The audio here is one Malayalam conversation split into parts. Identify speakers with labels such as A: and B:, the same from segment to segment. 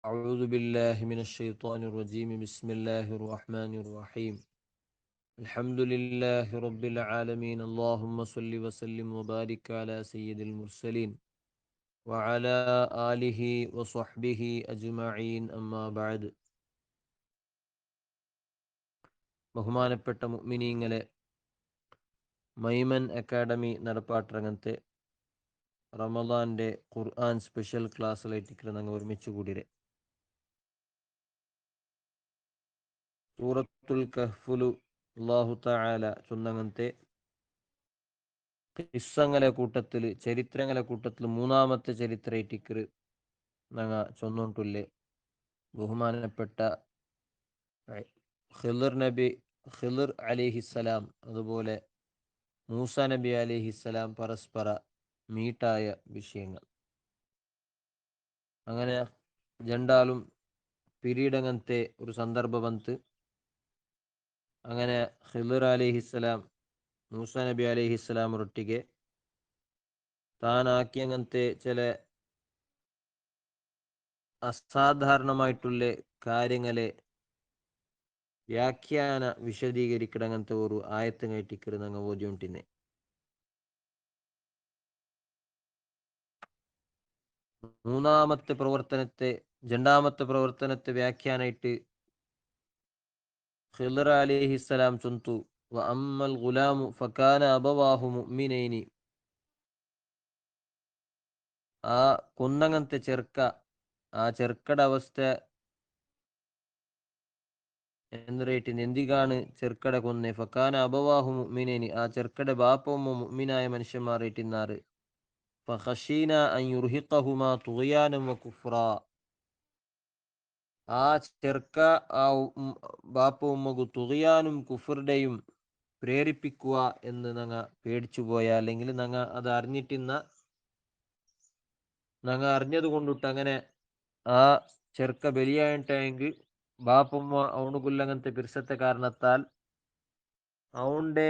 A: أعوذ بالله من الشيطان الرجيم بسم الله الرحمن الرحيم الحمد لله رب العالمين اللهم صل وسلم وبارك على سيد المرسلين وعلى آله وصحبه أجمعين أما بعد ബഹുമാനപ്പെട്ട മുഅ്മിനീങ്ങളെ മൈമൻ അക്കാഡമി നടപ്പാട്ടരങ്ങത്തെ റമദാന്റെ ഖുർആൻ സ്പെഷ്യൽ ക്ലാസ്സിലായിട്ട് ഞങ്ങൾ ഒരുമിച്ച് കൂടിരെ സൂറത്തുൽ കഹ്ഫുലു അല്ലാഹു തആല ചൊന്നങ്ങത്തെ കിസ്സങ്ങളെ കൂട്ടത്തിൽ ചരിത്രങ്ങളെ കൂട്ടത്തിൽ മൂന്നാമത്തെ ചരിത്രമായിട്ടിക്കർ ഞങ്ങൾ ചൊന്നോണ്ടുള്ളേ ബഹുമാനപ്പെട്ട ഖിളിർ അലിഹിസ്സലാം അതുപോലെ മൂസ നബി അലിഹിസ്സലാം പരസ്പര മീട്ടായ വിഷയങ്ങൾ അങ്ങനെ രണ്ടാളും പിരീഡങ്ങനത്തെ ഒരു സന്ദർഭവന്ത് അങ്ങനെ ഖിളിർ അലിഹിസ്സലാം മൂസ നബി അലിഹിസ്സലാമൊരൊಟ್ಟಿಗೆ താനാക്കിയങ്ങനത്തെ ചില അസാധാരണമായിട്ടുള്ള കാര്യങ്ങളെ വ്യാഖ്യാന വിശദീകരിക്കണങ്ങനത്തെ ഒരു ആയത്തുമായിട്ടിക്കർ ഞങ്ങൾ ഓതിയോണ്ടിന്നെ രണ്ടാമത്തെ പ്രവർത്തനത്തെ വ്യാഖ്യാനായിട്ട് ഖിളിർ അലൈഹിസ്സലാം ചൊന്തു വ അമ്മൽ ഗുലാമു ഫകാന അബവാഹു മുഅ്മിനൈനി ആ കൊന്നങ്ങനത്തെ ആ ചെറുക്കയുടെ അവസ്ഥ എന്നറേറ്റ് എന്തികാണ് ചെറുക്കട കൊന്നെ ഫക്കാന അബവാഹു മുഅ്മിനൈനി ആ ചെറുക്കടെ ബാപ്പുമ്മ മുഅ്മിനായ മനുഷ്യന്മാരേറ്റിന്നാറ് ഫഖശീന അൻ യുർഹിഖഹുമാ തുഗ്യാനം വകുഫ്റാ ആ ചെറുക്ക ആ ബാപ്പ ഉമ്മകു തുഗ്യാനും കുഫറുടെയും പ്രേരിപ്പിക്കുക എന്ന് ഞങ്ങ പേടിച്ചു പോയ അല്ലെങ്കിൽ ഞങ്ങ അത് ഞങ്ങ അറിഞ്ഞത് കൊണ്ടിട്ട് അങ്ങനെ ആ ചെറുക്ക ബലിയായിട്ടെങ്കിൽ ബാപ്പുമ്മ അവണു കൊല്ലങ്ങനത്തെ പിർസത്തെ കാരണത്താൽ അവന്റെ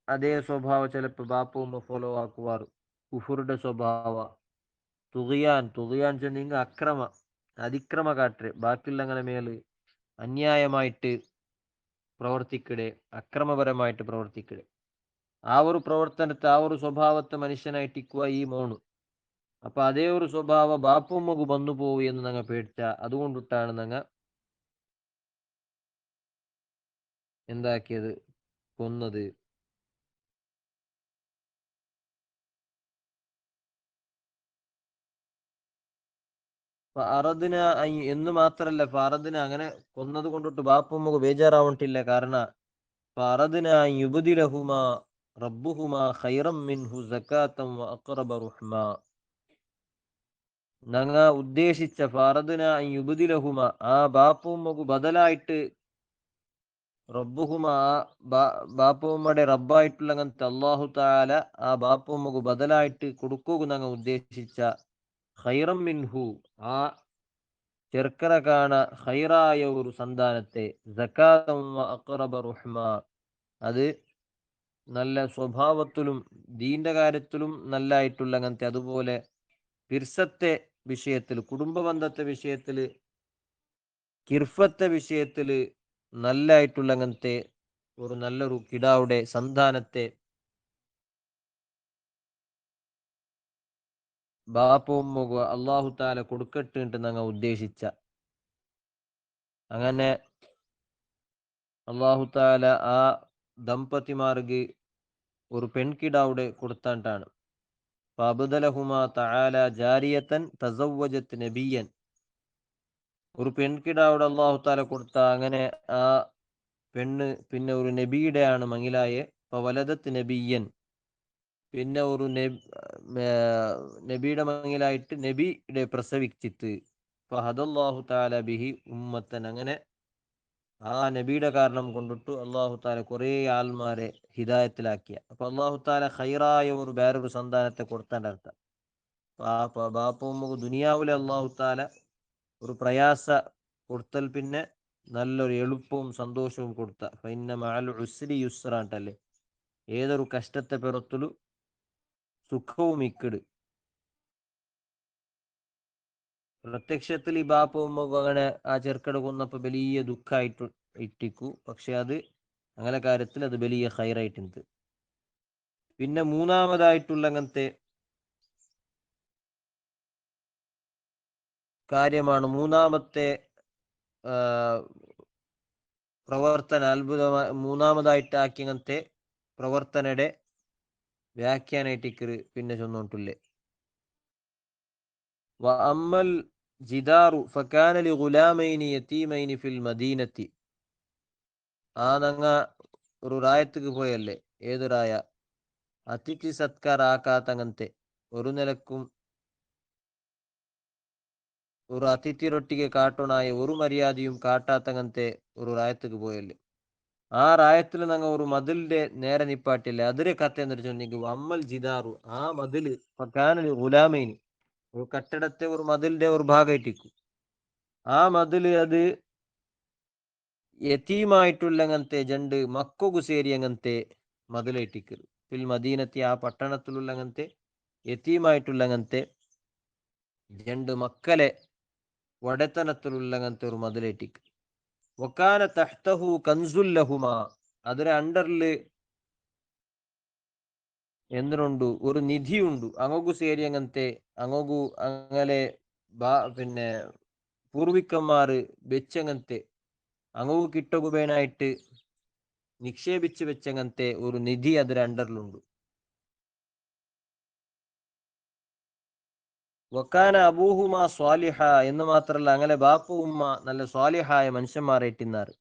A: അതേ സ്വഭാവ ചിലപ്പോൾ ബാപ്പുമ്മ ഫോളോ ആക്കുവാറ് കുഫറുടെ സ്വഭാവ തുകിയാൻ ചെന്നിങ്ങ അതിക്രമ കാട്ടര് ബാക്കിയുള്ളങ്ങനെ മേല് അന്യായമായിട്ട് പ്രവർത്തിക്കടെ അക്രമപരമായിട്ട് പ്രവർത്തിക്കടെ ആ ഒരു പ്രവർത്തനത്തെ ആ ഒരു സ്വഭാവത്തെ മനുഷ്യനായിട്ടിക്കുക ഈ മോണ് അപ്പൊ അതേ ഒരു സ്വഭാവ ബാപ്പുമ്മക്ക് വന്നു പോവും എന്ന് ഞങ്ങൾ പേടിച്ച അതുകൊണ്ടിട്ടാണ് ഞങ്ങൾ എന്താക്കിയത് കൊന്നത് ഫഅറദ്ന എന്ന് മാത്രല്ല ഫഅറദ്ന അങ്ങനെ കൊന്നത് കൊണ്ടിട്ട് ബാപ്പുമ്മക്ക് ബേജാറാവണ്ടില്ല കാരണം ഫഅറദ്ന യുബ്ദിലഹുമാ റബ്ബുഹുമാ ഖൈറം മിൻഹു സകാത്തം വഅഖറബ റുഹ്മാ ഞങ്ങ ഉദ്ദേശിച്ച ഫഅറദ്ന യുബ്ദിലഹുമാ ആ ബാപ്പുമ്മക്ക് ബദലായിട്ട് റബ്ബുഹുമാ ബാപ്പുമ്മയുടെ റബ്ബായിട്ടുള്ള അങ്ങനത്തെ അല്ലാഹു തആല ആ ബാപ്പുമ്മക്ക് ബദലായിട്ട് കൊടുക്കുക ഞങ്ങൾ ഉദ്ദേശിച്ച ഖൈറം മിൻഹു ആ ചെറുക്കര കാണ ഖൈറായ ഒരു സന്താനത്തെ സകാതം അഖറബ റുഹ്മ അത് നല്ല സ്വഭാവത്തിലും ദീന്റെ കാര്യത്തിലും നല്ലായിട്ടുള്ള അങ്ങനത്തെ അതുപോലെ പിർസത്തെ വിഷയത്തിൽ കുടുംബ ബന്ധത്തെ വിഷയത്തില് കിർഫത്തെ വിഷയത്തില് നല്ലായിട്ടുള്ള അങ്ങനത്തെ ഒരു നല്ലൊരു കിടാവുടെ സന്താനത്തെ ബാപ്പവും അള്ളാഹു താല കൊടുക്കട്ട് ഞങ്ങൾ ഉദ്ദേശിച്ച അങ്ങനെ അള്ളാഹു താല ആ ദമ്പതിമാർക്ക് ഒരു പെൺകിടാവുടെ കൊടുത്താണ്ടാണ് ഫഅബ്ദലഹുമാ തആല ജാരിയതൻ തസവ്വജത് നബിയൻ ഒരു പെൺകിടാവുടെ അള്ളാഹു താല കൊടുത്ത അങ്ങനെ ആ പെണ്ണ് പിന്നെ ഒരു നബിയുടെ ആണ് മങ്ങിലായെ ഫവലദത്ത് നബിയൻ പിന്നെ ഒരു നബിയുടെ മങ്ങിലായിട്ട് നബിയുടെ പ്രസവിച്ചിട്ട് ഫഹദല്ലാഹു തആല ബിഹി ഉമ്മത്തൻ അങ്ങനെ ആ നബിയുടെ കാരണം കൊണ്ടിട്ട് അള്ളാഹു താല കുറേ ആൾമാരെ ഹിദായത്തിലാക്കിയ അപ്പൊ അള്ളാഹു താല ഖൈറായ ഒരു വേറൊരു സന്താനത്തെ കൊടുത്താൻ്റെ അർത്ഥം ബാപ്പുമ്മക്ക് ദുനിയാവിലെ അള്ളാഹു താല ഒരു പ്രയാസ കൊടുത്തൽ പിന്നെ നല്ലൊരു എളുപ്പവും സന്തോഷവും കൊടുത്ത ഫഇന്ന മഅൽ ഉസ്രി യുസ്റാണ്ടല്ലേ ഏതൊരു കഷ്ടത്തെ പെറുത്തലു സുഖവും ഇക്കിട് പ്രത്യക്ഷത്തിൽ ഈ ബാപ്പ ഉമ്മ അങ്ങനെ ആ ചെറുക്കടെ കൊന്നപ്പോ വലിയ ദുഃഖമായിട്ട് ഇട്ടിക്കു. പക്ഷെ അത് അങ്ങനെ കാര്യത്തിൽ അത് വലിയ ഹൈറായിട്ടുണ്ട്. പിന്നെ മൂന്നാമതായിട്ടുള്ള അങ്ങനത്തെ കാര്യമാണ്, മൂന്നാമത്തെ പ്രവർത്തന അത്ഭുതമായി മൂന്നാമതായിട്ട് ആക്കി അങ്ങനത്തെ പ്രവർത്തനയുടെ വ്യാഖ്യാനായിട്ട് പിന്നെ ചൊന്നോട്ടില്ലേ. വഅമ്മൽ ജിദാറു ഫകാന ലിഗുലാമൈനി യതീമൈനി ഫിൽ മദീനത്തി. ആ നങ്ങ ഒരു റായത്തേക്ക് പോയല്ലേ, ഏത് റായ? അതിഥി സത്കാർ ആക്കാത്തങ്ങനത്തെ ഒരു നിലക്കും ഒരു അതിഥിരൊട്ടിಗೆ കാട്ടണായ ഒരു മര്യാദയും കാട്ടാത്തങ്ങനത്തെ ഒരു റായത്തേക്ക് പോയല്ലേ. ആ റായത്തിൽ നങ്ങ ഒരു മതിലിന്റെ നേരെ നിപ്പാട്ടില്ലേ, അതിരെ കഥ എന്നിട്ട് ചൊന്നിക്ക് അമ്മൽ ജിദാറു, ആ മതില് ഫകാന ഗുലാമൈനി, ഒരു കട്ടിടത്തെ ഒരു മതിലിന്റെ ഒരു ഭാഗമായിട്ടിരിക്കും. ആ മതില് അത് യതീമായിട്ടുള്ളങ്ങനത്തെ ജണ്ട് മക്കൊകു അങ്ങനത്തെ മതിലായിട്ടിക്കല് ഫിൽ മദീനത്തി, ആ പട്ടണത്തിലുള്ളങ്ങനത്തെ യതീമായിട്ടുള്ളങ്ങനത്തെ രണ്ട് മക്കളെ വടത്തനത്തിലുള്ളങ്ങനത്തെ ഒരു മതിലായിട്ടിക്ക്. വക്കാന തഹ്തഹു കൻസുല്ലഹുമാ, അതിരെ അണ്ടറില് എന്തിനുണ്ട്, ഒരു നിധിയുണ്ട്. അങ്ങോകു അങ്ങനത്തെ അങ്ങോകു അങ്ങനെ പിന്നെ പൂർവിക്കന്മാര് വെച്ചങ്ങനത്തെ അങ്ങോകു കിട്ടകുബേനായിട്ട് നിക്ഷേപിച്ച് വെച്ചങ്ങനത്തെ ഒരു നിധി അതിന്റെ അണ്ടറിലുണ്ട്. വക്കാന അബൂഹുമ സ്വാലിഹ, എന്ന് മാത്രല്ല അങ്ങനെ ബാപ്പു ഉമ്മ നല്ല സ്വാലിഹായ മനുഷ്യന്മാരായിട്ടിന്നാറ്.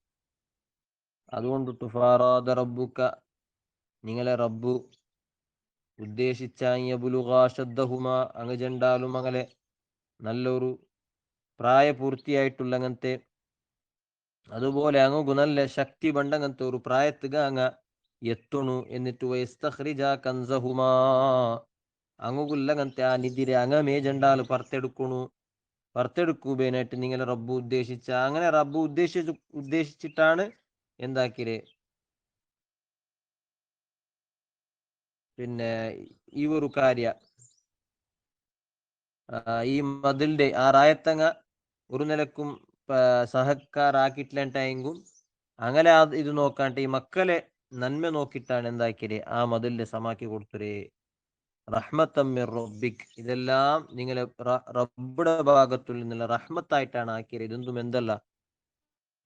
A: അതുകൊണ്ട് തുഫാറാദ റബ്ബുക്ക, നിങ്ങളെ റബ്ബു ഉദ്ദേശിച്ചായ്യബുലുഗാശദ്ദഹുമ, അങ്ങ് ജണ്ടാലും അങ്ങനെ നല്ലൊരു പ്രായപൂർത്തിയായിട്ടുള്ളങ്ങനത്തെ, അതുപോലെ അങ്ങ് നല്ല ശക്തി ബണ്ടങ്ങനത്തെ ഒരു പ്രായത്തുക അങ്ങ എത്തുണു. എന്നിട്ട് വയസ്തഖ്രിജ കൻസഹുമാ, അങ്ങുല്ലങ്ങനത്തെ ആ നിധിരെ അങ്ങ മേജണ്ടാൽ പർത്തെടുക്കൂബേനായിട്ട് നിങ്ങൾ റബ്ബു ഉദ്ദേശിച്ച, അങ്ങനെ റബ്ബു ഉദ്ദേശിച്ചിട്ടാണ് എന്താക്കിരെ പിന്നെ ഈ ഒരു കാര്യ ഈ മതിലിന്റെ ആ റായത്തങ്ങ ഒരു നിലക്കും സഹക്കാരാക്കിയിട്ടില്ലെങ്കിലും അങ്ങനെ ഇത് നോക്കാണ്ട് ഈ മക്കളെ നന്മ നോക്കിയിട്ടാണ് എന്താക്കിയത് ആ മതിലിന്റെ സമാക്കി കൊടുത്തരേ. റഹ്മത്തമ്മിർ റബ്ബിക്, ഇതെല്ലാം നിങ്ങളെ റബ്ബുടെ ഭാഗത്തു നിന്നുള്ള റഹ്മത്തായിട്ടാണ് ആക്കിയത്. ഇതൊന്നും എന്തല്ല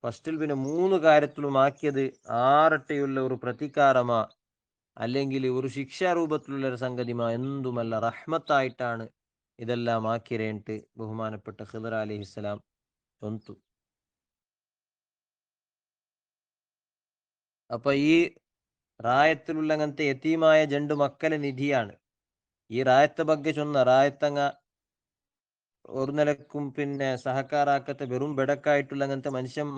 A: ഫസ്റ്റിൽ പിന്നെ മൂന്ന് കാര്യത്തിലും ആക്കിയത് ആറട്ടെയുള്ള ഒരു പ്രതികാരമാ അല്ലെങ്കിൽ ഒരു ശിക്ഷാരൂപത്തിലുള്ള ഒരു സംഗതിമാ എന്തുമല്ല, റഹ്മത്തായിട്ടാണ് ഇതെല്ലാം ആക്കിരേണ്ടിട്ട് ബഹുമാനപ്പെട്ട ഖിദർ അലൈഹിസ്സലാം തൊന്തു. അപ്പൊ ഈ റായത്തിലുള്ള അങ്ങനത്തെ യതീമായ ജണ്ട് മക്കളെ നിധിയാണ്. ഈ റായത്തെ ಬಗ್ಗೆ ചൊന്ന റായത്തങ്ങ ഒരു നിലക്കും പിന്നെ സഹക്കാരാക്കത്തെ വെറും ബെടക്കായിട്ടുള്ള അങ്ങനത്തെ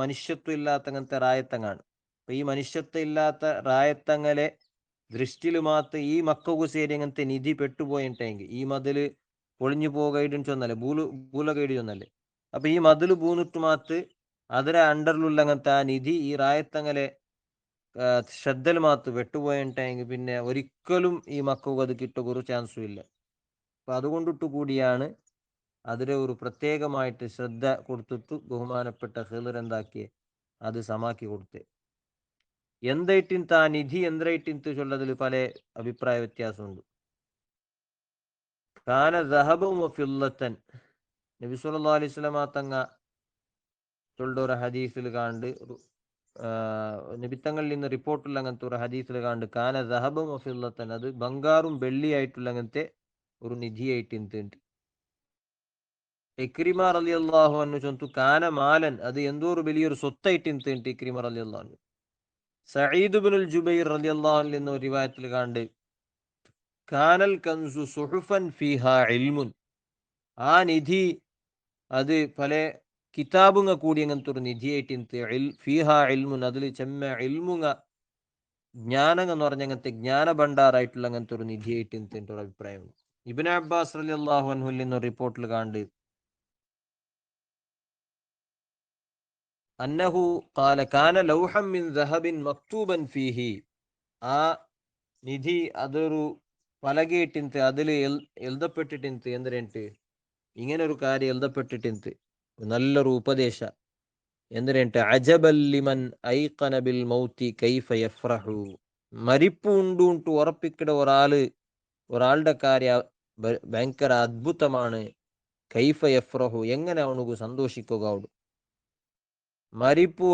A: മനുഷ്യത്വം ഇല്ലാത്ത അങ്ങനത്തെ റായത്തങ്ങാണ്. അപ്പൊ ഈ മനുഷ്യത്വം ഇല്ലാത്ത റായത്തങ്ങളെ ദൃഷ്ടിയിൽ മാത്ത് ഈ മക്കു സേരി അങ്ങനത്തെ നിധി പെട്ടുപോയിട്ടെങ്കിൽ ഈ മതില് പൊളിഞ്ഞു പോകൈഡിന് ചൊന്നല്ലേ, ഭൂലകൈഡി ചൊന്നല്ലേ. അപ്പൊ ഈ മതില് പൂന്നിട്ട് മാത്ത് അതിരെ അണ്ടറിലുള്ള അങ്ങനത്തെ ആ നിധി ഈ റായത്തങ്ങളെ ശ്രദ്ധയിൽ മാത്ത് വെട്ടുപോയിട്ടെങ്കിൽ പിന്നെ ഒരിക്കലും ഈ മക്കൾക്ക് അത് കിട്ടുക ഒരു ചാൻസും ഇല്ല. അപ്പൊ അതുകൊണ്ടിട്ട് കൂടിയാണ് അതിലെ ഒരു പ്രത്യേകമായിട്ട് ശ്രദ്ധ കൊടുത്തിട്ട് ബഹുമാനപ്പെട്ട ഖിദർ എന്താക്കിയേ അത് സമാക്കി കൊടുത്തേ. എന്തായിട്ടിൻ താ നിധി എന്തായിട്ടിൻ ചൊല്ലതിൽ പല അഭിപ്രായ വ്യത്യാസമുണ്ട്. കാന ദഹബും ഫില്ലത്തൻ, നബി സല്ലല്ലാഹു അലൈഹി വസല്ലം തങ്ങ ചൊല്ലുന്ന ഒരു ഹദീസിൽ കാണ്ട് നബിത്തങ്ങളിൽ നിന്ന് റിപ്പോർട്ടുള്ള അങ്ങനത്തെ ഒരു ഹദീസിൽ കാണ്ട് കാന ദഹബും ഫില്ലത്തൻ, അത് ബംഗാറും വെള്ളിയായിട്ടുള്ള അങ്ങനത്തെ ഒരു നിധിയായിട്ട്. ഇക്രിമ റളിയല്ലാഹു അൻഹു ചൊന്തു കാന മാലൻ, അത് എന്തോ ഒരു വലിയൊരു സ്വത്തായിട്ട് ഇക്രിമ റളിയല്ലാഹു അൻഹു. സഈദ് ഇബ്നുൽ ജുബൈർ റളിയല്ലാഹു അൻഹു എന്ന റിവായത്തിൽ കാണ്ട് കാനൽ കൻസു സുഹുഫൻ ഫീഹാ ഇൽമുൻ, ആ നിധി അത് പല കിതാബുങ്ങ കൂടി അങ്ങനത്തെ ഒരു നിധിയായിട്ട് ഫീഹാ ഇൽമുൻ, അതിൽ ചെമ്മ ഇൽമുങ്ങ ജ്ഞാനം എന്ന് പറഞ്ഞ അങ്ങനത്തെ ജ്ഞാന ഭണ്ഡാറായിട്ടുള്ള അങ്ങനത്തെ ഒരു നിധിയായിട്ട് ഒരു അഭിപ്രായം. ഇബ്നു അബ്ബാസ് റളിയല്ലാഹു അൻഹു എന്ന റിപ്പോർട്ടിൽ കാണ്ട് അന്നഹു ഖാല കാന ലൗഹം മിൻ ദഹബിൻ മക്തൂബൻ ഫീഹി, ആ നിധി അതൊരു പലകയിട്ടിന്ത് അതിൽ എഴുതപ്പെട്ടിട്ടിന്ത് എന്തിരണ്ട് ഇങ്ങനെ ഒരു കാര്യം എഴുതപ്പെട്ടിട്ടുണ്ട്. നല്ലൊരു ഉപദേശ എന്തിനായിട്ട് അജബല്ലിമൻ ഐഖന ബിൽ മൗത്തി കൈഫ യഫ്രഹു. മരിപ്പ് ഉണ്ടു ഉറപ്പിക്കട ഒരാളുടെ കാര്യ ഭയങ്കര അദ്ഭുതമാണ്. കൈഫ യഫ്രഹു എങ്ങനെ അവനുക്ക് സന്തോഷിക്കുക അവడు. മരിപ്പ്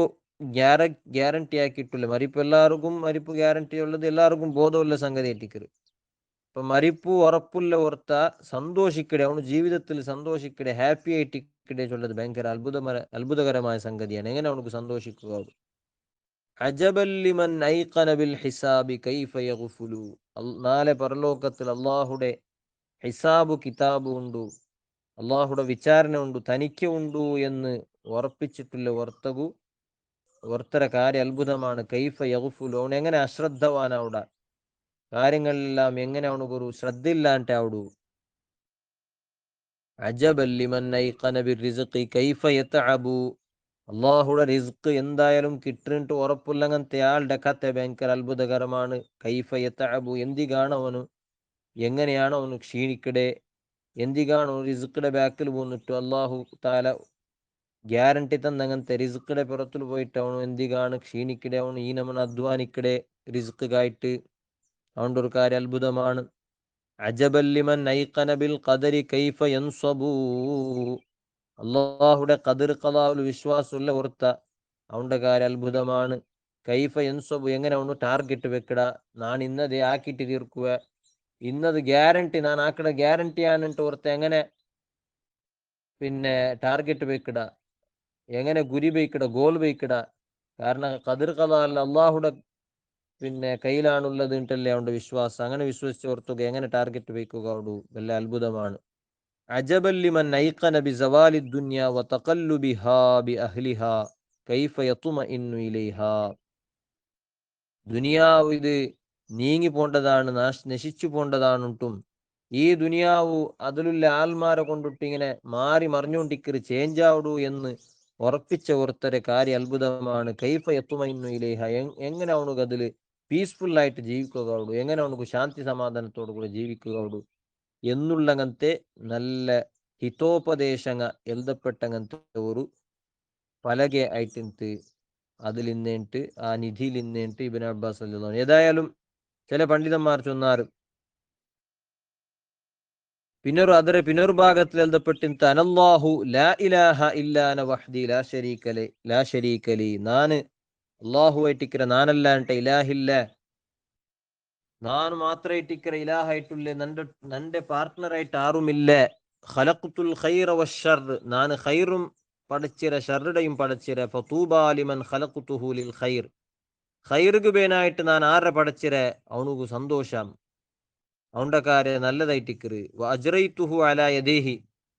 A: ഗ്യാരണ്ടി ആക്കിയിട്ടില്ല. മരിപ്പ് എല്ലാവർക്കും മരിപ്പ് ഗ്യാരണ്ടി ഉള്ളത് എല്ലാവർക്കും ബോധമുള്ള സംഗതി എത്തിക്കരു. അപ്പൊ മരിപ്പ് ഉറപ്പുള്ള ഓർത്ത സന്തോഷിക്കടെ അവന് ജീവിതത്തിൽ സന്തോഷിക്കടെ ഹാപ്പി ആയിട്ടിക്കടെ ചൊല്ലത് ഭയങ്കര അത്ഭുതകരമായ സംഗതിയാണ്. എങ്ങനെ അവനക്ക് സന്തോഷിക്കുക. അജബല്ലിമൻ ഐഖന ബിൽ ഹിസാബി കൈഫ യഗ്ഫുലു. നാളെ പരലോകത്തിൽ അള്ളാഹുടെ ഹിസാബു കിതാബ് ഉണ്ടു, അള്ളാഹുടെ വിചാരണ ഉണ്ട്, തനിക്ക് ഉണ്ടു എന്ന് ഉറപ്പിച്ചിട്ടുള്ള ഓർത്തര കാര്യം അത്ഭുതമാണ്. കൈഫ യഗ്ഫുലു. അവൻ എങ്ങനെ അശ്രദ്ധവാനവിടെ കാര്യങ്ങളെല്ലാം എങ്ങനെ അവനക്കൊരു ശ്രദ്ധയില്ലാണ്ട് ആവിടു. അജബല്ലിമൻ ഐഖന ബിർ റിസ്ഖി കൈഫ യതഅബു. അള്ളാഹുടെ റിസ്ക് എന്തായാലും കിട്ടിട്ട് ഉറപ്പില്ലങ്ങനത്തെ ആളുടെ കഥ ഭയങ്കര അത്ഭുതകരമാണ്. കൈഫ യതഅബു. എന്തികാണ് അവന് എങ്ങനെയാണ് അവന് ക്ഷീണിക്കടെ, എന്തികാണ് റിസ്ക്കിടെ ബാക്കിൽ പോന്നിട്ട് അള്ളാഹു താല ഗ്യാരണ്ടി തന്നങ്ങനത്തെ റിസ്ക്കിടെ പുറത്തിൽ പോയിട്ട് അവന് എന്തികാണ് ക്ഷീണിക്കടെ, അവന് ഈനമൻ അധ്വാനിക്കടെ റിസ്ക് കായിട്ട്. അവൻ്റെ ഒരു കാര്യം അത്ഭുതമാണ്. അജബല്ലിമൻ ഐഖന ബിൽ ഖദരി കൈഫ യൻസബു. അള്ളാഹുടെ ഖദർ ഖദാവിൽ വിശ്വാസമുള്ള ഓർത്ത അവൻ്റെ കാര്യം അത്ഭുതമാണ്. കൈഫ യൻസബു. എങ്ങനെ അവന് ടാർഗറ്റ് വെക്കട, ഞാൻ ഇന്നതേ ആക്കിയിട്ട് തീർക്കുക, ഇന്നത് ഗ്യാരണ്ടി ഞാൻ ആക്കട ഗ്യാരണ്ടി ആണിട്ട് ഓർത്ത് എങ്ങനെ പിന്നെ ടാർഗറ്റ് വെക്കട, എങ്ങനെ ഗുരി ബൈക്കട, ഗോൾ ബൈക്കട. കാരണം ഖദർ ഖദാ അള്ളാഹുടെ പിന്നെ കയ്യിലാണുള്ളത് ഉണ്ടല്ലേ അവൻ്റെ വിശ്വാസം. അങ്ങനെ വിശ്വസിച്ച് ഓർത്തുക എങ്ങനെ ടാർഗറ്റ് വയ്ക്കുക അവിടെ വല്ല അത്ഭുതമാണ്. അജബല്ലിമൻ ഐഖന ബി സവാലി ദുനിയ വ തഖല്ലുബിഹാ ബി അഹ്ലിഹാ കൈഫ യത്മഇന്നു ഇലൈഹാ. ദുനിയാവ് ഇത് നീങ്ങി പോണ്ടതാണ്, നശിച്ചു പോണ്ടതാണുട്ടും ഈ ദുനിയാവ് അതിലുള്ള ആൽമാരെ കൊണ്ടിട്ട് ഇങ്ങനെ മാറി മറിഞ്ഞുകൊണ്ടിരിക്കരു ചേഞ്ച് ആവിടൂ എന്ന് ഉറപ്പിച്ച ഓർത്തരെ കാര്യം അത്ഭുതമാണ്. കൈഫ യത്മഇന്നു ഇലൈഹ. എങ്ങനെ അവനുക്ക് അതിൽ പീസ്ഫുൾ ആയിട്ട് ജീവിക്കുക ഉള്ളൂ, എങ്ങനെ അവനുക്ക് ശാന്തി സമാധാനത്തോടു കൂടി ജീവിക്കുക ഉള്ളൂ എന്നുള്ളങ്ങനത്തെ നല്ല ഹിതോപദേശങ്ങ എഴുതപ്പെട്ടങ്ങനത്തെ ഒരു പലക ആയിട്ട് അതിൽ ഇന്നേട്ട് ആ നിധിയിൽ ഇന്നേട്ട് ഇബ്നു അബ്ബാസ് റളിയല്ലാഹു അൻഹു. ഏതായാലും ചില പണ്ഡിതന്മാർ ചൊന്നാറ് പിന്നൊരു ഭാഗത്തിൽ എഴുതപ്പെട്ടിട്ട് അനല്ലാഹു ലാ ഇലാഹ ഇല്ലാ അന വഹ്ദി ലാ ശരീക ലി. നാന് അല്ലാഹു ആയിട്ടിക്കര നാനല്ലാണ്ട് ഇലാഹില്ല, ನಾನು ಮಾತ್ರ ಇಟ್ಟಿಕ್ಕರ ಇಲಾಹಾയിട്ടുಳ್ಳೆ നന്റെ പാർട്ട്ണറായിട്ട് ആരുമില്ല. ഖലഖ്തുൽ ഖൈറ വശർ. ഞാൻ ഖൈറും പടച്ചിര ഷർഡയും പടച്ചിര. ഫതൂബാ ലിമൻ ഖലഖ്തുഹു ലിൽ ഖൈർ. ഖൈറുക്ക് ബേനായിട്ട് ഞാൻ ആരെ പടച്ചിര അവനുക്ക് സന്തോഷം, അവന്റെ കാര്യം നല്ലതായിട്ടിക്കറ്. അജ്റൈതുഹു അലാ യദൈഹി.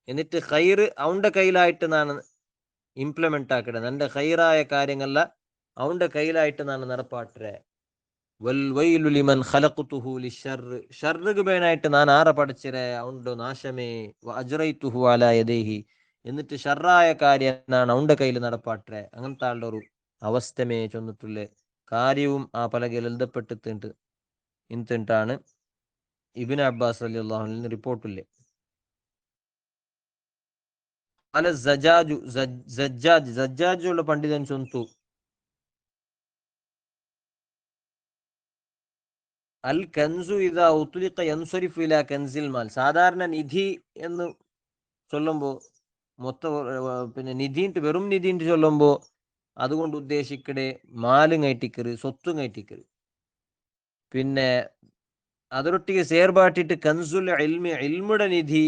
A: എന്നിട്ട് ഖൈർ അവന്റെ കയ്യിലായിട്ട് ഞാൻ ഇംപ്ലിമെന്റ് ആക്കട. നന്റെ ഖൈറായ കാര്യങ്ങള അവന്റെ കയ്യിലായിട്ട് ഞാൻ നടപ്പാട്ടരെ. വൽവൈലു ലിമൻ ഖലഖ്തുഹു ലിശ്ശർ. ഷർറുക്ക് ബേനായിട്ട് ഞാൻ ആരെ പടച്ചിരെ അവന്റെ നാശമേ. അജ്റൈതുഹു അലാ യദൈഹി. എന്നിട്ട് ഷർറായ കാര്യം ഞാൻ അവന്റെ കയ്യിൽ നടപ്പാട്ടരെ. അങ്ങനത്തെ ആളുടെ ഒരു അവസ്ഥമേ ചൊന്നിട്ടുള്ള കാര്യവും ആ പലകയിൽ എഴുതപ്പെട്ടിട്ടുണ്ട്. എന്നിട്ടാണ് ഇബ്നു അബ്ബാസ് റളിയല്ലാഹു അൻഹു റിപ്പോർട്ടില്ലേ. അല സജ്ജാജുള്ള പണ്ഡിതൻ ചൊന്തു അൽ കൻസു ഇദാ ഉത്ലിഖ യൻസരിഫു ഇലാ കൻസിൽ മാൽ. സാധാരണ നിധി എന്ന് ചൊല്ലുമ്പോൾ മൊത്തം പിന്നെ നിധിയിട്ട് വെറും നിധിയിട്ട് ചൊല്ലുമ്പോൾ അതുകൊണ്ട് ഉദ്ദേശിക്കടെ മാലും കയറ്റിക്കര്, സ്വത്തും കയറ്റിക്കര്. പിന്നെ അതൊരൊട്ടിಗೆ ಸೇರ್ಬಾಟಿಟ್ಟು കൻസുൽ ഇൽമി ഇൽമുടെ നിധി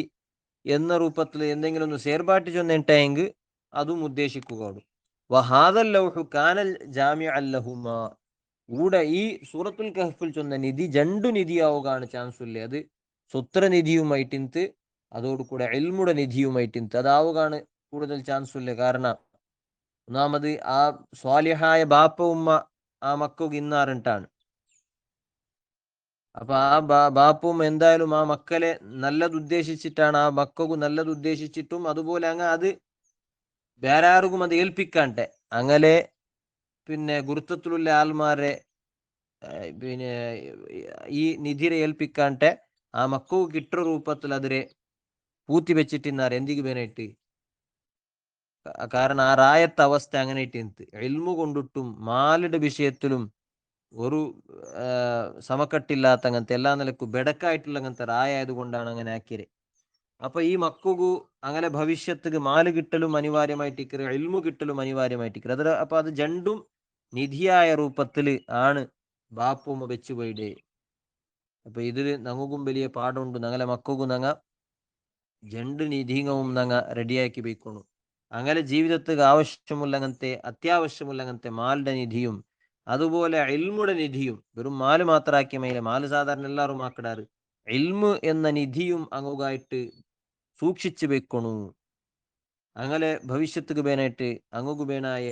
A: എന്ന രൂപത്തിൽ എന്തെങ്കിലും ഒന്ന് സേർബാട്ടി ചൊന്നിട്ടെങ്കിൽ അതും ഉദ്ദേശിക്കുക. വഹാദൽ ലൗഹു കാനൽ ജാമിഅൻ ലഹുമാ. കൂടെ ഈ സൂറത്തുൽ കഹ്ഫിൽ ചൊന്ന നിധി രണ്ടു നിധിയാവുകയാണ് ചാൻസ് ഇല്ലേ. അത് സ്വത്ര നിധിയുമായിട്ടിന്ത് അതോടുകൂടെ ഇൽമുടെ നിധിയുമായിട്ടിന്ത് അതാവുകയാണ് കൂടുതൽ ചാൻസ് ഇല്ലേ. കാരണം ഒന്നാമത് ആ സ്വാലിഹായ ബാപ്പ ഉമ്മ ആ മക്കൾക്ക് ഇന്നാറിട്ടാണ്. അപ്പൊ ആ ബാപ്പും എന്തായാലും ആ മക്കളെ നല്ലത് ഉദ്ദേശിച്ചിട്ടാണ്, ആ മക്കൾക്ക് നല്ലത് ഉദ്ദേശിച്ചിട്ടും അതുപോലെ അങ്ങ് അത് വേറെ ആർക്കും അത് ഏൽപ്പിക്കാണ്ടെ അങ്ങനെ പിന്നെ ഗുരുത്വത്തിലുള്ള ആൾമാരെ പിന്നെ ഈ നിധിരെ ഏൽപ്പിക്കാണ്ടെ ആ മക്കൾക്ക് കിട്ടുന്ന രൂപത്തിൽ അതിരെ പൂത്തി വെച്ചിട്ടിന്നാറ് എന്തിക്ക് ಬೇನಾയിട്ട് കാരണം ആ റായത്തെ അവസ്ഥ അങ്ങനെ ഇട്ടിന്ത് ഇൽമു കൊണ്ടിട്ടും മാലിന്റെ വിഷയത്തിലും ഒരു സമക്കെട്ടില്ലാത്ത അങ്ങനത്തെ എല്ലാ നിലക്കും ബെടക്കായിട്ടുള്ള അങ്ങനത്തെ റായ ആയതുകൊണ്ടാണ് അങ്ങനെ ആക്കിയത്. അപ്പൊ ഈ മക്കുകു അങ്ങനെ ഭവിഷ്യത്തുക്ക് മാല് കിട്ടലും അനിവാര്യമായിട്ടിക്കറ് ഇൽമു കിട്ടലും അനിവാര്യമായിട്ടിക്കറ് അത്. അപ്പൊ അത് രണ്ടും നിധിയായ രൂപത്തില് ആണ് ബാപ്പുമ്മ വെച്ചു പോയിടേ. അപ്പൊ ഇതില് ഞങ്ങൾക്കും വലിയ പാടുണ്ട്. ഞങ്ങളെ മക്കൾക്കും ഞങ്ങ രണ്ട് നിധീകവും ഞങ്ങ റെഡിയാക്കി പോയിക്കോണു. അങ്ങനെ ജീവിതത്തിൽ ആവശ്യമുള്ള അങ്ങനത്തെ അത്യാവശ്യമുള്ള അങ്ങനത്തെ മാലിന്റെ നിധിയും അതുപോലെ ഇൽമുടെ നിധിയും വെറും മാല് മാത്രമാക്കിയ മേലെ മാല് സാധാരണ എല്ലാവരും ആക്കിടാറ് ഇൽമു എന്ന നിധിയും അങ്ങുകായിട്ട് സൂക്ഷിച്ചു വെക്കണു. അങ്ങനെ ഭവിഷ്യത്തുക്ക് വേനായിട്ട് അങ്ങുക്ക് വേനായ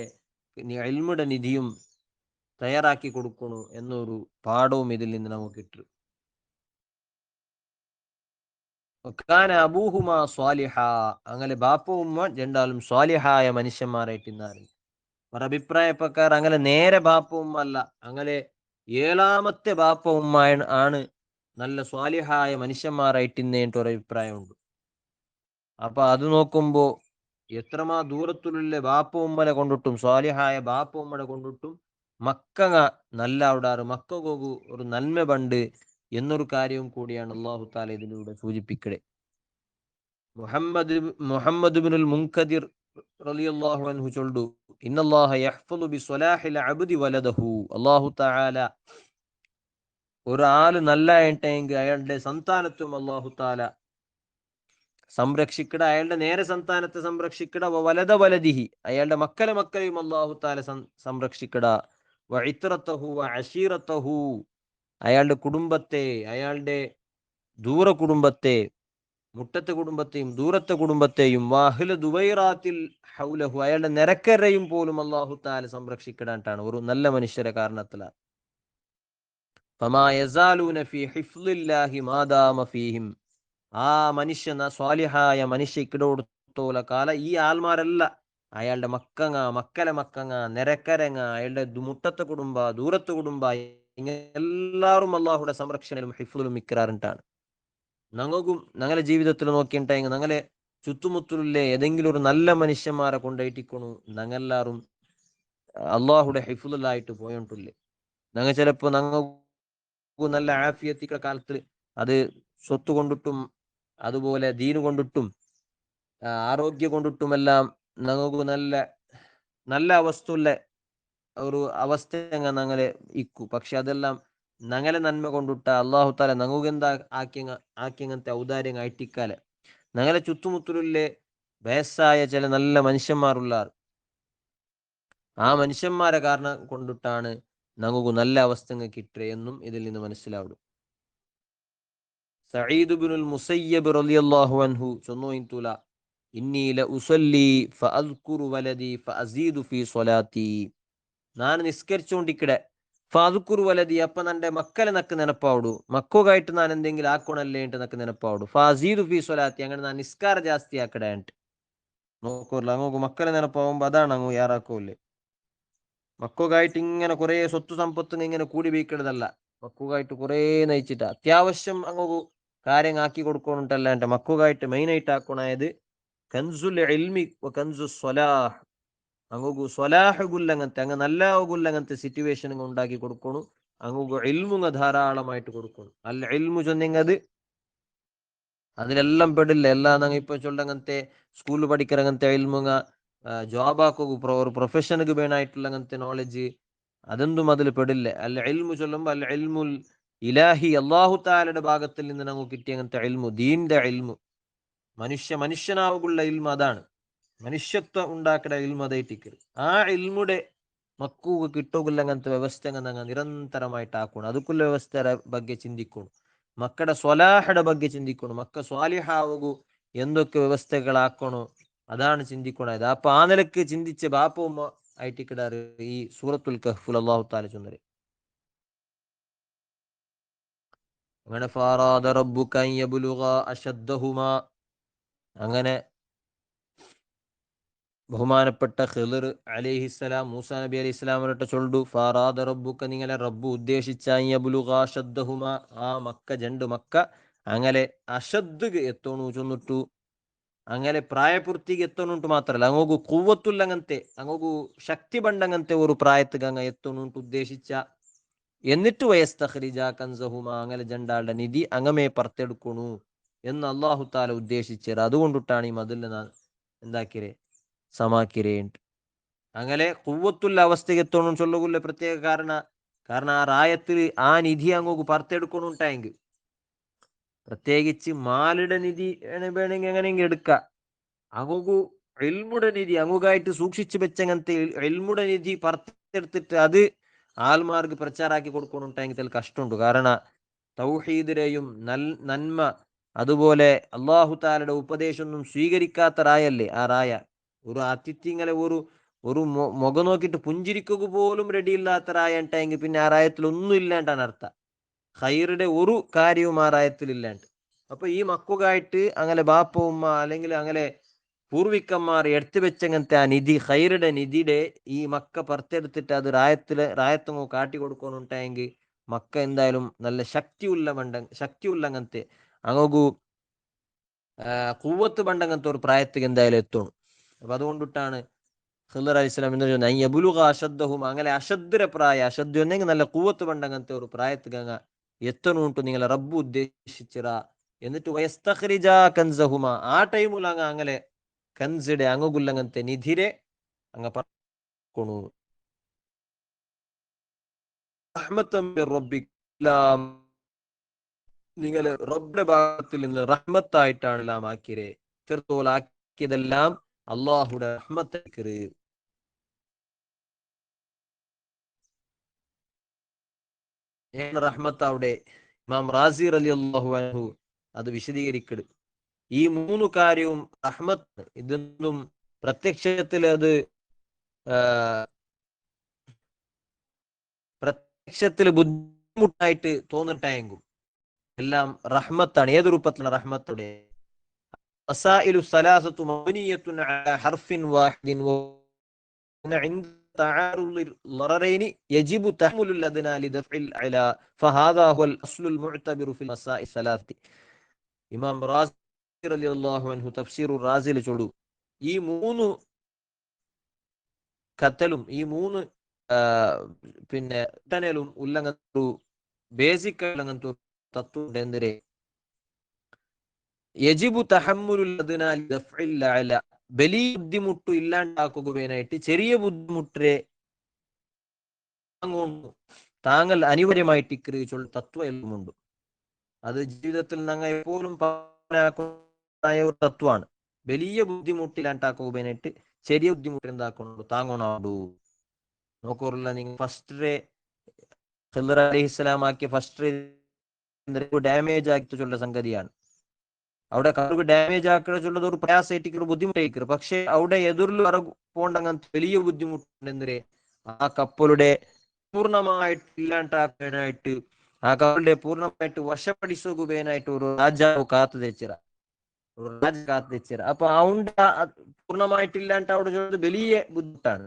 A: ഇൽമുടെ നിധിയും തയ്യാറാക്കി കൊടുക്കണു എന്നൊരു പാഠവും ഇതിൽ നിന്ന് നമുക്ക് കിട്ടും. അബൂഹുമ സ്വാലിഹ അങ്ങനെ ബാപ്പ ഉമ്മ രണ്ടാളും സ്വാലിഹായ മനുഷ്യന്മാരായിട്ടിരുന്നാണ്. ഒരഭിപ്രായ പ്രകാരം അങ്ങനെ നേരെ ബാപ്പ ഉമ്മ അല്ല, അങ്ങനെ 7ാമത്തെ ബാപ്പ ഉമ്മ ആണ് നല്ല സ്വാലിഹായ മനുഷ്യന്മാരായിട്ടിന്നേണ്ട ഒരു അഭിപ്രായമുണ്ട്. അപ്പൊ അത് നോക്കുമ്പോ എത്രമാ ദൂരത്തിലുള്ള ബാപ്പ ഉമ്മനെ കൊണ്ടിട്ടും സ്വാലിഹായ ബാപ്പ ഉമ്മനെ കൊണ്ടിട്ടും മക്കങ്ങ നല്ല അവിടാറ് മക്ക പോകൂ ഒരു നന്മ പണ്ട് എന്നൊരു കാര്യവും കൂടിയാണ് അല്ലാഹു തആല ഇതിലൂടെ സൂചിപ്പിക്കണേ. മുഹമ്മദ് ബിനുൽ മുൻകദിർ റളിയല്ലാഹു അൻഹു ചൊല്ലു, ഇന്നല്ലാഹ യഹ്ഫളു ബിസ്വലാഹിൽ അബ്ദി വലദഹു. അല്ലാഹു തആല ഒരാള് നല്ല ആയിട്ടെങ്കിൽ അയാളുടെ സന്താനത്വം അല്ലാഹു തആല സംരക്ഷിക്കട, അയാളുടെ നേരെ സന്താനത്തെ സംരക്ഷിക്കട, വലത വലദിഹി അയാളുടെ മക്കളെയും അല്ലാഹു തആല സംരക്ഷിക്കട, വഇത്രതഹു വഅശീറതഹു അയാളുടെ കുടുംബത്തെ, അയാളുടെ ദൂര കുടുംബത്തെ, മുട്ടത്തെ കുടുംബത്തെയും ദൂരത്തെ കുടുംബത്തെയും വാഹില ദുബൈറാത്തിൽ ഹൗലഹു അയാളുടെ നിരക്കരെയും പോലും അല്ലാഹു തആല സംരക്ഷിക്കടായിട്ടാണ് ഒരു നല്ല മനുഷ്യരെ കാരണത്തിലാണ്. ഫമാ യസാലൂന ഫീ ഹിഫ്ളില്ലാഹി മാദാമ ഫീഹിം ആ മനുഷ്യൻ സ്വാലിഹായ മനുഷ്യ ഇക്കിടോടുത്തോല കാല ഈ ആൽമാരല്ല അയാളുടെ മക്കളെ മക്കങ്ങ നിരക്കരങ്ങ അയാളുടെ മുട്ടത്തെ കുടുംബ ദൂരത്തെ കുടുംബ ഇങ്ങനെ എല്ലാവരും അള്ളാഹുടെ സംരക്ഷണയിലും ഹിഫ്ളിലും ഇക്കറാറിട്ടാണ്. ഞങ്ങൾക്കും ഞങ്ങളുടെ ജീവിതത്തിൽ നോക്കിയിട്ടെങ്കിൽ ഞങ്ങളെ ചുറ്റുമുത്തിലുള്ള ഏതെങ്കിലും ഒരു നല്ല മനുഷ്യന്മാരെ കൊണ്ടുപോയിട്ടിക്കണു ഞങ്ങളെല്ലാവരും അള്ളാഹുടെ ഹിഫ്ളിലായിട്ട് പോയോണ്ടില്ലേ. ഞങ്ങൾ ചിലപ്പോ ഞങ്ങൾക്ക് നല്ല ആഫിയത്തിക്ക കാലത്ത് അത് സ്വത്ത് കൊണ്ടിട്ടും അതുപോലെ ദീന് കൊണ്ടിട്ടും ആരോഗ്യം കൊണ്ടിട്ടുമെല്ലാം ഞങ്ങൾക്ക് നല്ല നല്ല അവസ്ഥയുള്ള ഒരു അവസ്ഥ ഞങ്ങളെ ഇക്കു. പക്ഷെ അതെല്ലാം ഞങ്ങളെ നന്മ കൊണ്ടിട്ട അള്ളാഹു താല ഞങ്ങൾക്ക് എന്താ ആക്കിയങ്ങനത്തെ ഔദാര്യം ആയിട്ടിക്കാലെ ഞങ്ങളെ ചുറ്റുമുത്തലിലെ വയസ്സായ ചില നല്ല മനുഷ്യന്മാരുള്ള ആ മനുഷ്യന്മാരെ കാരണം കൊണ്ടിട്ടാണ് ഞങ്ങൾക്ക് നല്ല അവസ്ഥ കിട്ടുക എന്നും ഇതിൽ നിന്ന് മനസ്സിലാവും. സഈദ് ഇബ്നുൽ മുസയ്യബ് റളിയല്ലാഹു അൻഹു ചൊന്നോയിൻതുല ഇന്നി ലഉസല്ലി ഫഅദ്കുറു വലദി ഫഅസീദു ഫീ സ്വലാത്തി. ഞാൻ നിസ്കരിച്ചുകൊണ്ടിരിക്കടെ ഫഅദ്കുറു വലദി അപ്പൊ നന്റെ മക്കളെ നക്ക് നെനപ്പാവു മക്കോകായിട്ട് ഞാൻ എന്തെങ്കിലും ആക്കണല്ലേ എന്ന് നക്ക് നെനപ്പാവു ഫഅസീദു ഫീ സ്വലാത്തി അങ്ങനെ ഞാൻ നിസ്കാര ജാസ്തി ആക്കടേ നോക്കൂല്ല. അങ്ങോക്ക് മക്കളെ നെനപ്പാവുമ്പോ അതാണ് അങ്ങ് യാറാക്കൂല്ലേ. മക്കോകായിട്ട് ഇങ്ങനെ കുറെ സ്വത്ത് സമ്പത്തും ഇങ്ങനെ കൂടി വീക്കണതല്ല, മക്കോകായിട്ട് കുറേ നയിച്ചിട്ട് അത്യാവശ്യം അങ്ങ് കാര്യം ആക്കി കൊടുക്കണുണ്ടല്ല എന്റെ മക്കോകായിട്ട് മെയിനായിട്ട് ആക്കണായത് കൻസുൽ ഇൽമി കൻസു സ്വലാഹ് അങ്ങ് സ്വലാഹ് ഗുല്ലങ്ങനത്തെ അങ്ങ് നല്ല ഗുല്ലങ്ങനത്തെ സിറ്റുവേഷൻ ഉണ്ടാക്കി കൊടുക്കണു. അങ്ങ് ഇൽമുങ്ങ ധാരാളമായിട്ട് കൊടുക്കണം. അല്ല ഇൽമു ചൊന്നിങ്ങത് അതിലെല്ലാം പെടില്ല. എല്ലാം ഞങ്ങൾ ഇപ്പൊ ചൊല്ലങ്ങനത്തെ സ്കൂളിൽ പഠിக்கிறങ്ങനത്തെ ഇൽമുങ്ങ ജോബാക്കു ഒരു പ്രൊഫഷനുക്ക് വേണായിട്ടുള്ള അങ്ങനത്തെ നോളജ് അതെന്തും അതിൽ പെടില്ല. അല്ല ഇൽമു ചൊല്ലുമ്പോ അല്ല ഇൽമുൽ ഇലാഹി അള്ളാഹു താലയുടെ ഭാഗത്തിൽ നിന്ന് നമുക്ക് കിട്ടിയ അങ്ങനത്തെ ഇൽമു ദീന്റെ ഇൽമു മനുഷ്യനാവുള്ള ഇൽമു അതാണ് മനുഷ്യത്വം ഉണ്ടാക്കുന്ന ഇൽമു അതായിട്ടിക്കൽ ആ ഇൽമുടെ മക്കൂക്ക് കിട്ടുകില്ല അങ്ങനത്തെ വ്യവസ്ഥ ഞങ്ങൾ നിരന്തരമായിട്ട് ആക്കണം. അതുക്കുള്ള വ്യവസ്ഥയുടെ ಬಗ್ಗೆ ചിന്തിക്കണം. മക്കളുടെ സ്വലാഹയുടെ ಬಗ್ಗೆ ചിന്തിക്കണം. മക്ക സ്വാലിഹാവുകു എന്തൊക്കെ വ്യവസ്ഥകളാക്കണോ അതാണ് ചിന്തിക്കണത്. അപ്പൊ ആ നിലക്ക് ചിന്തിച്ച് ബാപ്പ ഉമ്മ ആയിട്ടിക്കിടാറ് ഈ സൂറത്തുൽ കഹ്ഫിൽ അല്ലാഹു തആല ചൊന്നര് അങ്ങനെ ഫാറാദ റബ്ബുക അൻ യബ്ലുഗ അശദ്ദഹുമാ അങ്ങനെ ബഹുമാനപ്പെട്ട ഖിളിർ അലൈഹിസ്സലാം മൂസാ നബി അലൈഹി സ്വലാമിനോട്ട് ചൊല്ലു ഫാറാദ റബ്ബുക നിങ്ങളെ റബ്ബ് ഉദ്ദേശിച്ച അൻ യബ്ലുഗ അശദ്ദഹുമാ ആ മക്ക ജണ്ട് മക്ക അങ്ങനെ അശദ്ദ് എത്തോണു ചൊന്നിട്ടു അങ്ങനെ ಪ್ರಾಯಪೂರ್ತಿಗೆ ಎತ್ತನುಂಟು ಮಾತ್ರ ಅಲ್ಲ ಅಂಗೋಗು ಕುವ್ವತ್ತುಲ್ಲಂಗಂತೆ ಅಂಗೋಗು ಶಕ್ತಿ ಬಂಡಂಗಂತೆ ഒരു പ്രായത്തിക്ക് അങ്ങ് എത്തനുಂಟು ഉദ്ദേശിച്ച എന്നിട്ട് വയസ്തഖ്രിജ കൻസഹുമ അങ്ങനെ ജണ്ടാളുടെ നിധി അങ്ങമേ പുറത്തെടുക്കണു എന്ന് അള്ളാഹു താല ഉദ്ദേശിച്ചത്. അതുകൊണ്ടിട്ടാണ് ഈ മതിൽ എന്താക്കിരേ സമാക്കിരേണ്ട് അങ്ങനെ കുവ്വത്തുള്ള അവസ്ഥയ്ക്ക് എത്തണം ചൊല്ലുകുള്ള പ്രത്യേക കാരണം ആ റായത്തിൽ ആ നിധി അങ്ങോട്ട് പുറത്തെടുക്കണുണ്ടായെങ്കിൽ പ്രത്യേകിച്ച് മാലിട നിധി വേണമെങ്കിൽ എങ്ങനെയെങ്കിലും എടുക്കാം. അങ്ങു എൽമുട നിധി അങ്ങുകായിട്ട് സൂക്ഷിച്ചു വെച്ചങ്ങനത്തെ എൽമുട നിധി പുറത്തെടുത്തിട്ട് അത് ആൽമാർക്ക് പ്രಚಾರಾക്കി കൊടുക്കണുണ്ടായെങ്കിൽ കഷ്ടമുണ്ട്. കാരണം തൗഹീദിനെയും നന്മ അതുപോലെ അള്ളാഹു താലയുടെ ഉപദേശമൊന്നും സ്വീകരിക്കാത്ത റായല്ലേ ആ റായ. ഒരു അതിഥിങ്ങളെ ഒരു മുഖം നോക്കിയിട്ട് പുഞ്ചിരിക്കുക പോലും റെഡിയില്ലാത്ത റായ ഉണ്ടായെങ്കിൽ പിന്നെ ആ റായത്തിൽ ഒന്നും ഇല്ലാണ്ടാണ് അർത്ഥം. ഖൈറുടെ ഒരു കാര്യവും ആ റായത്തിലില്ലാണ്ട്. അപ്പൊ ഈ മക്കുകായിട്ട് അങ്ങനെ ബാപ്പ ഉമ്മ അല്ലെങ്കിൽ അങ്ങനെ പൂർവിക്കന്മാർ എടുത്തു വെച്ചങ്ങനത്തെ ആ നിധി ഖൈറുടെ നിധിയുടെ ഈ മക്ക പുറത്തെടുത്തിട്ട് അത് റായത്തങ്ങോ കാട്ടി കൊടുക്കണുണ്ടായെങ്കിൽ മക്ക എന്തായാലും നല്ല ശക്തിയുള്ളങ്ങനത്തെ അങ്ങോgu കൂവത്ത് പണ്ടങ്ങനത്തെ ഒരു പ്രായത്തേക്ക് എന്തായാലും എത്തണം. അപ്പൊ അതുകൊണ്ടിട്ടാണ് ഖിളർ അലൈഹി സ്വലാം എന്ന് പറയുന്നത് യബുലുഗ അശദ്ദഹും അങ്ങനെ അശദ്ര പ്രായ അശദ്ദ എന്നെങ്കിൽ നല്ല കൂവത്ത് പണ്ടങ്ങനത്തെ ഒരു പ്രായത്തേക്ക് അങ്ങ് എത്തണുണ്ട് നിങ്ങളെ റബ്ബ് ഉദ്ദേശിച്ചിറ. എന്നിട്ട് വയസ്തഖ്രിജ കൻസഹുമ ആ ടൈമിൽ അങ്ങ് അങ്ങനെ കൻസിടെ അങ്ങുല്ലങ്ങനത്തെ നിധിരെ അങ്ങ് പറക്കണു. നിങ്ങൾ റബ്ബിന്റെ ഭാഗത്തിൽ നിന്ന് റഹ്മത്തായിട്ടാണ് എല്ലാം ആക്കിയേ. ആക്കിയതെല്ലാം അള്ളാഹുടെ റഹ്മത്താക്കിയത്. റഹ്മത്ത് അവിടെ ഇമാം റാസി റളിയല്ലാഹു അൻഹു അത് വിശദീകരിക്കട്. ഈ മൂന്ന് കാര്യവും റഹ്മത്ത്. ഇതൊന്നും പ്രത്യക്ഷത്തിൽ അത് ബുദ്ധിമുട്ടായിട്ട് തോന്നിട്ടായെങ്കും എല്ലാം റഹ്മത്താണ്. ഏത് രൂപത്തിലാണ് റഹ്മത്തോടെ മസായിലു സലാസത്തു മബ്നിയത്തുൻ അലാ ഹർഫിൻ വാഹിദിൻ وعند تعارض الضررين يجب تحمل الأدنى لدفع الأعلى فهذا هو الأصل المعتبر في المسائل الثلاثة. ഇമാം റാസി റളിയല്ലാഹു അൻഹു തഫ്സീർ റാസിൽ ചൊല്ലു ഈ മൂന്ന് കത്തലും ഈ മൂന്ന് പിന്നെ ടനലും ഉല്ലങ്ങത്തു ബേസിക് ഉല്ലങ്ങത്തു തത്വം എന്തിരെ യജിബു തഹമ്മുലുൽ അദ്നാ ലിദഫ്ഇൽ അഅല വലിയ ബുദ്ധിമുട്ട് ഇല്ലാണ്ടാക്കുകയായിട്ട് ചെറിയ ബുദ്ധിമുട്ടിനെ താങ്കൾ അനിവാര്യമായിട്ട് ഇക്രിച്ചുള്ള തത്വം എല്ലാമുണ്ട്. അത് ജീവിതത്തിൽ ഞങ്ങൾ എപ്പോഴും ഒരു തത്വമാണ്. വലിയ ബുദ്ധിമുട്ടില്ലാണ്ടാക്കുകയായിട്ട് ചെറിയ ബുദ്ധിമുട്ട് എന്താക്കണു താങ്ങണു നോക്കൂറില്ല. നിങ്ങൾ ഫസ്റ്റ് ഖിളർ അലൈഹിസ്സലാം ആക്കിയ ഫസ്റ്റ് ഡാമേജ് ആക്കിയിട്ടുള്ള സംഗതിയാണ്. അവിടെ കറുക്ക് ഡാമേജ് ആക്കുള്ളത് ഒരു പ്രയാസമായിട്ടിരിക്കും, ബുദ്ധിമുട്ടായിരിക്കും. പക്ഷെ അവിടെ എതിർല് വറ പോണ്ടങ്ങനത്തെ വലിയ ബുദ്ധിമുട്ടുണ്ടെന്നേ ആ കപ്പലുടെ പൂർണ്ണമായിട്ട് ഇല്ലാണ്ടാക്കാനായിട്ട് ആ കപ്പലുടെ പൂർണ്ണമായിട്ട് വശപ്പടിസുകുബേനായിട്ട് ഒരു രാജാവ് കാത്തു തെച്ചിറ അപ്പൊ അവിടെ പൂർണ്ണമായിട്ട് ഇല്ലാണ്ട് അവിടെ ചൊല്ലുന്നത് വലിയ ബുദ്ധിമുട്ടാണ്.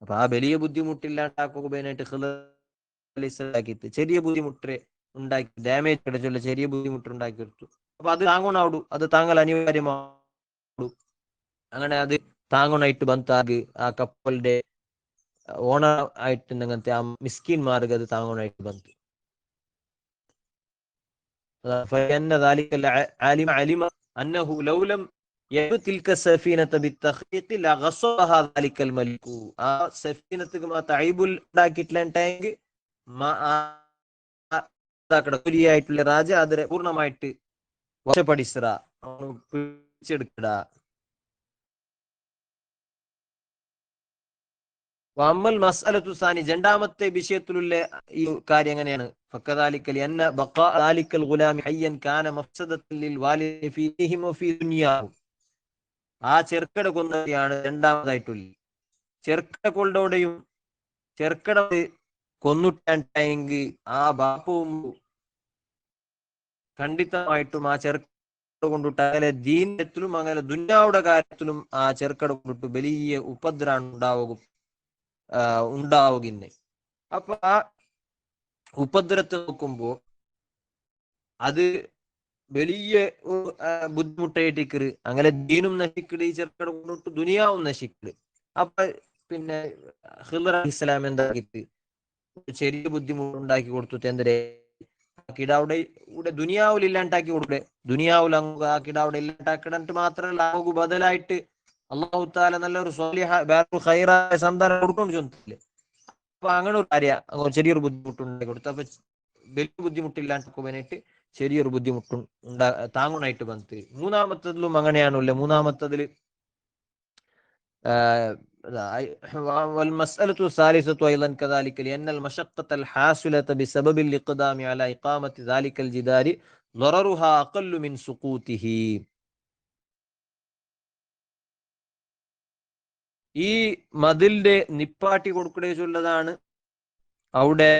A: അപ്പൊ ആ വലിയ ബുദ്ധിമുട്ടില്ലാണ്ടാക്കുബേനായിട്ട് ഖിളാക്കിയിട്ട് ചെറിയ ബുദ്ധിമുട്ട് ഉണ്ടാക്കി ഡാമേജ് അടിച്ചുള്ള ചെറിയ ബുദ്ധിമുട്ട് ഉണ്ടാക്കി എടുത്തു. അപ്പൊ അത് താങ്ങണാവൂ, അത് താങ്കൾ അനിവാര്യമാവൂ. അങ്ങനെ അത് താങ്ങണായിട്ട് ബന്താഗ് ആ കപ്പലിന്റെ ഓണർ ആയിട്ട് അങ്ങനത്തെ ആ മിസ്കിന്മാർക്ക് അത് താങ്ങണായിട്ട് ബന്തു. أنه لو لم يبت تلك السفينة بالتخطيط لغصبها ذلك الملك. ആ സഫീനത്തുക്ക് ആ തഈബുൽ ഉണ്ടാക്കിയിട്ടില്ലെങ്കിൽ ആയിട്ടുള്ള രാജ അതിനെ പൂർണ്ണമായിട്ട് വശപ്പടിച്ചിറ പിടിച്ചെടുക്കട. വഅമ്മൽ മസ്അലത്തു സാനി രണ്ടാമത്തെ വിഷയത്തിലുള്ള ഈ കാര്യം എങ്ങനെയാണ്? ഫക്കദാലിക ലിഅന്ന ബഖാ ദാലിക്കൽ ഗുലാമി ഹയ്യൻ കാന മഫ്സദത്തൻ ലിൽ വാലിദി ഫീഹിം വഫീ ദുനിയാഹും. ആ ചെറുക്കട കൊന്നതാണ് രണ്ടാമതായിട്ടുള്ള ചെറുക്കടകളുടെയും ചെറുക്കട കൊന്നിട്ടെങ്കിൽ ആ ബാപ്പവും ഖണ്ഡിതമായിട്ടും ആ ചെറുക്കട കൊണ്ടിട്ട് അങ്ങനെ ദീനത്തിലും അങ്ങനെ ദുന്യാവുടെ കാര്യത്തിലും ആ ചെറുക്കട കൊണ്ടിട്ട് വലിയ ഉപദ്രവം ഉണ്ടാവുകന്നെ. അപ്പൊ ആ ഉപദ്രവത്തെ നോക്കുമ്പോ അത് വലിയ ബുദ്ധിമുട്ടായിട്ടിക്കറ്. അങ്ങനെ ദീനും നശിക്കട്, ഈ ചെറുക്കട കൊണ്ടിട്ട് ദുനിയാവും നശിക്കട്. അപ്പൊ പിന്നെ ഖിദർ അലൈഹിസ്സലാം എന്താക്കിട്ട് ചെറിയ ബുദ്ധിമുട്ടുണ്ടാക്കി കൊടുത്തിട്ട് എന്തരെ കിടാവിടെ ഇവിടെ ദുനിയാവിൽ ഇല്ലാണ്ടാക്കി കൊടുക്കേ. ദുനിയാവിൽ ആ കിടാവിടെ ഇല്ലാണ്ടാക്കിട്ട് മാത്രമല്ല, നമുക്ക് ബദലായിട്ട് അള്ളാഹു താല നല്ലൊരു ഖൈറായ സന്താനം കൊടുക്കൊണ്ട് ചെന്നില്ലേ. അപ്പൊ അങ്ങനെ ഒരു കാര്യം ചെറിയൊരു ബുദ്ധിമുട്ടുണ്ടാക്കി കൊടുത്തു. അപ്പൊ വലിയ ബുദ്ധിമുട്ടില്ലാണ്ട് ചെറിയൊരു ബുദ്ധിമുട്ടും താങ്ങുനായിട്ട് വന്നിട്ട്. മൂന്നാമത്തതിലും അങ്ങനെയാണല്ലേ. മൂന്നാമത്തതിൽ والمسألة الثالثة أيضا كذلك لأن المشقة الحاصلة بسبب الإقدام على إقامة ذلك الجدار ضررها أقل من سقوطه. ഈ മതിലിന്റെ നിപ്പാട്ടി കൊടുക്കടേച്ചുള്ളതാണ് അവിടെ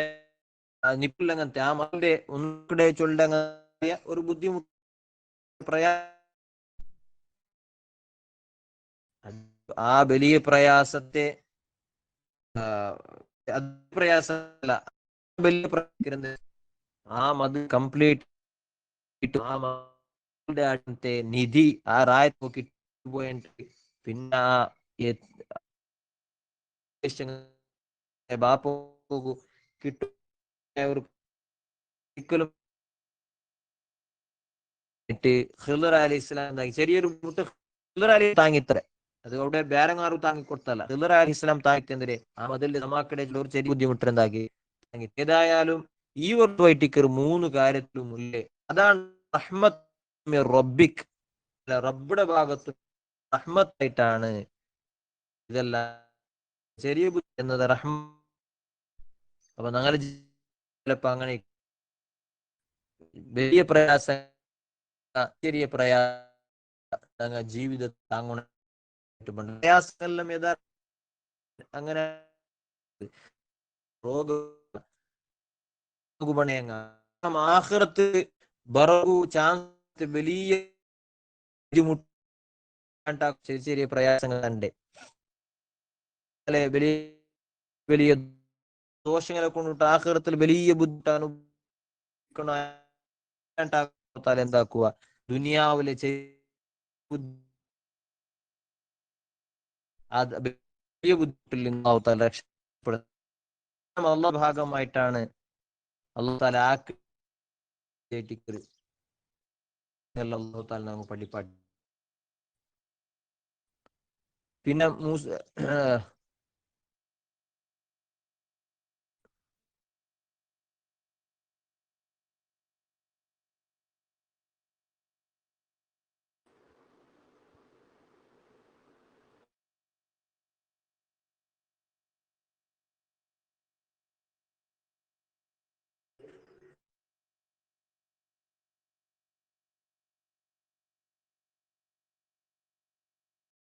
A: നിപ്പില്ലങ്ങനത്തെ ആ മതിലിന്റെ ഒന്നിടെ ചൊല്ലങ്ങ ഒരു ബുദ്ധിമുട്ട് ആ വലിയ പ്രയാസത്തെ പ്രയാസമല്ല, വലിയ ആ മത് കംപ്ലീറ്റ് ആ മതിന്റെ നിധി ആ റായത്ത് നോക്കി പോയിട്ട് പിന്നെ ആ ബാപ്പ കിട്ടും ഒരിക്കലും ഖിദർ അലൈഹി ഇസ്ലാം ചെറിയൊരു മുട്ട് ഖിദർ അലൈഹി താങ്ങിത്ര അത് അവിടെ വേറെങ്ങാറും താങ്ങി കൊടുത്തല്ല. ഖിദർ അലൈഹി ഇസ്ലാം താങ്ങിത്തെന്തിരെ ആ മതിൽ സമാക്കിടയിൽ ഒരു ചെറിയ ബുദ്ധിമുട്ടുണ്ടാക്കി. ഏതായാലും ഈ ഒരു വൈറ്റിക്കർ മൂന്ന് കാര്യത്തിലും ഇല്ലേ. അതാണ് റഹ്മത്ത് റബ്ബിക്, റബ്ബുടെ ഭാഗത്ത് റഹ്മത്തായിട്ടാണ് ഇതെല്ലാം ചെറിയ ബുദ്ധി എന്നത് റഹ്മ. അപ്പൊ ഞങ്ങൾ ചിലപ്പോ അങ്ങനെ വലിയ പ്രയാസ ചെറിയ പ്രയാസ ജീവിതത്തിൽ താങ്ങണം. പ്രയാസമെല്ലാം യഥാർത്ഥ അങ്ങനെ ആഖിറത്ത് ബറു ചാൻസ് വലിയ ബുദ്ധിമുട്ട് ചെറിയ ചെറിയ പ്രയാസങ്ങൾ ഉണ്ട് അല്ലെ. വലിയ വലിയ ദോഷങ്ങളെ കൊണ്ടിട്ട് ആഖിറത്തിൽ വലിയ ബുദ്ധിമുട്ടാണ് എന്താക്കുക ദുനിയാവിലെ വലിയ ബുദ്ധിമുട്ടിൽ നിന്ന് രക്ഷപ്പെടുന്ന അള്ളാഹ് ഭാഗമായിട്ടാണ് അള്ളാഹു താല അള്ളാഹു താല നമുക്ക് പഠിപ്പാടി. പിന്നെ